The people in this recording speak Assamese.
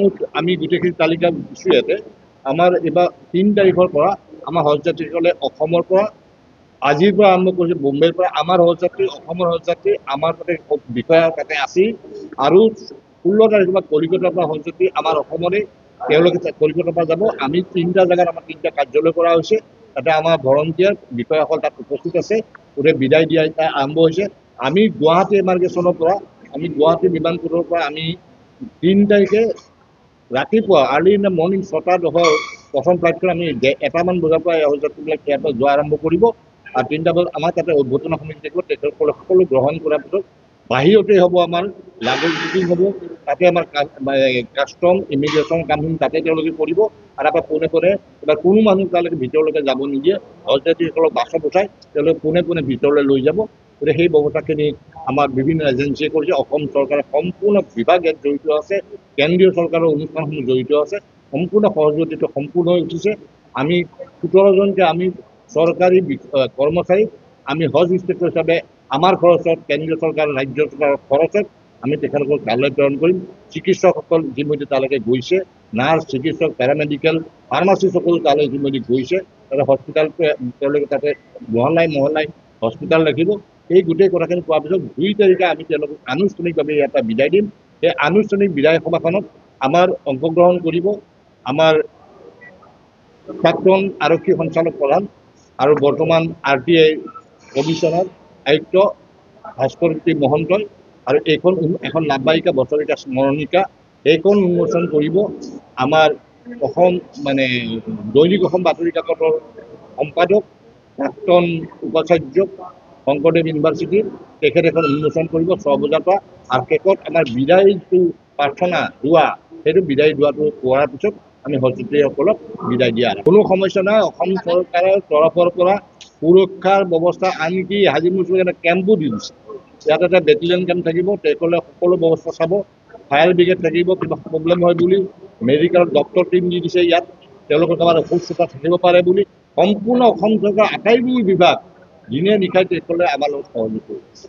মোটামুট আমি গোটেইখিনি তালিকা দিছোঁ ইয়াতে। আমাৰ এইবাৰ 3 তাৰিখৰ পৰা আমাৰ হজযাত্ৰীসকলে অসমৰ পৰা আজিৰ পৰা আৰম্ভ কৰিছে, বোম্বেৰ পৰা আমাৰ হজযাত্ৰী, অসমৰ হজযাত্ৰী আমাৰ তাতে বিষয়া তাতে আছিল, আৰু 16 তাৰিখৰ পৰা কলিকতাৰ পৰা হজযাত্ৰী আমাৰ অসমৰে, তেওঁলোকে কলিকতাৰ পৰা যাব। আমি 3টা জেগাত আমাৰ 3টা কাৰ্যালয় কৰা হৈছে, তাতে আমাৰ ভলণ্টিয়াৰ বিষয়াসকল তাত উপস্থিত আছে। গোটেই বিদায় দিয়া আৰম্ভ হৈছে। আমি গুৱাহাটী এমাৰ্গেশ্যনৰ পৰা, আমি গুৱাহাটী বিমানবন্দৰৰ পৰা আমি 3 তাৰিখে ৰাতিপুৱা আৰ্লি ইন দ্য মৰ্ণিং 6:10 প্ৰথম ফ্লাইটখন আমি 1টামান বজাৰ পৰা হজযাত্ৰীবিলাক ইয়াৰ পৰা যোৱা আৰম্ভ কৰিব, আৰু 3টা বজাত আমাৰ তাতে উদ্বোধন সমিতি থাকিব। তেখেতসকলে সকলো গ্ৰহণ কৰাৰ পিছত বাহিৰতেই হ'ব আমাৰ লাগেজ বুকিং হ'ব, তাতে আমাৰ কাষ্টম ইমিগ্ৰেশ্যন কামখিনি তাতে তেওঁলোকে কৰিব, আৰু আমাৰ পোনে পোনে এবাৰ কোনো মানুহ তালৈকে ভিতৰলৈকে যাব নিদিয়ে। হজযাত্ৰীসকলক বাছত উঠাই তেওঁলোকে পোনে পোনে ভিতৰলৈ লৈ যাব। গতিকে সেই ব্যৱস্থাখিনি আমাৰ বিভিন্ন এজেঞ্চিয়ে কৰিছে। অসম চৰকাৰৰ সম্পূৰ্ণ বিভাগ ইয়াত জড়িত আছে, কেন্দ্ৰীয় চৰকাৰৰ অনুষ্ঠানসমূহ জড়িত আছে, সম্পূৰ্ণ সহযোগিতা সম্পূৰ্ণ হৈ উঠিছে। আমি 17জনকে আমি চৰকাৰী কৰ্মচাৰী আমি হজ ইনস্পেক্টৰ হিচাপে আমাৰ খৰচত, কেন্দ্ৰীয় চৰকাৰ ৰাজ্য চৰকাৰৰ খৰচত আমি তেখেতসকলক তালৈ প্ৰেৰণ কৰিম। চিকিৎসকসকল ইতিমধ্যে তালৈকে গৈছে, নাৰ্ছ, চিকিৎসক, পেৰামেডিকেল, ফাৰ্মাচিষ্টসকলো তালৈ ইতিমধ্যে গৈছে। তাতে হস্পিটেল তেওঁলোকে তাতে মহল্লাই হস্পিটেল ৰাখিব। এই গোটেই কথাখিনি কোৱাৰ পিছত 2 তাৰিখে আমি তেওঁলোকক আনুষ্ঠানিকভাৱে ইয়াৰ পৰা বিদায় দিম। এই আনুষ্ঠানিক বিদায় সভাখনত আমাৰ অংশগ্ৰহণ কৰিব আমাৰ প্ৰাক্তন আৰক্ষী সঞ্চালক প্ৰধান আৰু বৰ্তমান RTI কমিশ্যনাৰ আয়ুক্ত ভাস্কৰ জ্যোতি মহন্তই, আৰু এখন নাবায়িকা বছৰেকীয়া স্মৰণিকা এইখন উন্মোচন কৰিব আমাৰ অসম দৈনিক অসম বাতৰি কাকতৰ সম্পাদক প্ৰাক্তন উপাচাৰ্য শংকৰদেৱ ইউনিভাৰ্চিটিৰ, তেখেতে এখন উন্মোচন কৰিব 6 বজাৰ পৰা। আৰু শেষত আমাৰ বিদায় যিটো প্ৰাৰ্থনা দোৱা, সেইটো বিদায় দোৱাটো কৰাৰ পিছত আমি হজযাত্ৰীসকলক বিদায় দিয়া। কোনো সমস্যা নাই। অসম চৰকাৰৰ তৰফৰ পৰা সুৰক্ষাৰ ব্যৱস্থা, আনকি হাজিমুছলিম এটা কেম্পো দি দিছে। ইয়াত এটা বেটেলিয়ন কেম্প থাকিব, তেওঁলোকে সকলো ব্যৱস্থা চাব। ফায়াৰ ব্ৰিগেড থাকিব, কিবা প্ৰব্লেম হয় বুলি মেডিকেলৰ ডক্টৰ টিম দি দিছে ইয়াত, তেওঁলোকৰ কাৰোবাৰ অসুস্থতা থাকিব পাৰে বুলি সম্পূৰ্ণ অসম চৰকাৰৰ আটাইবোৰ বিভাগ দিনে নিশাই তেওঁলোকে আমাৰ লগত সহযোগ কৰিছে।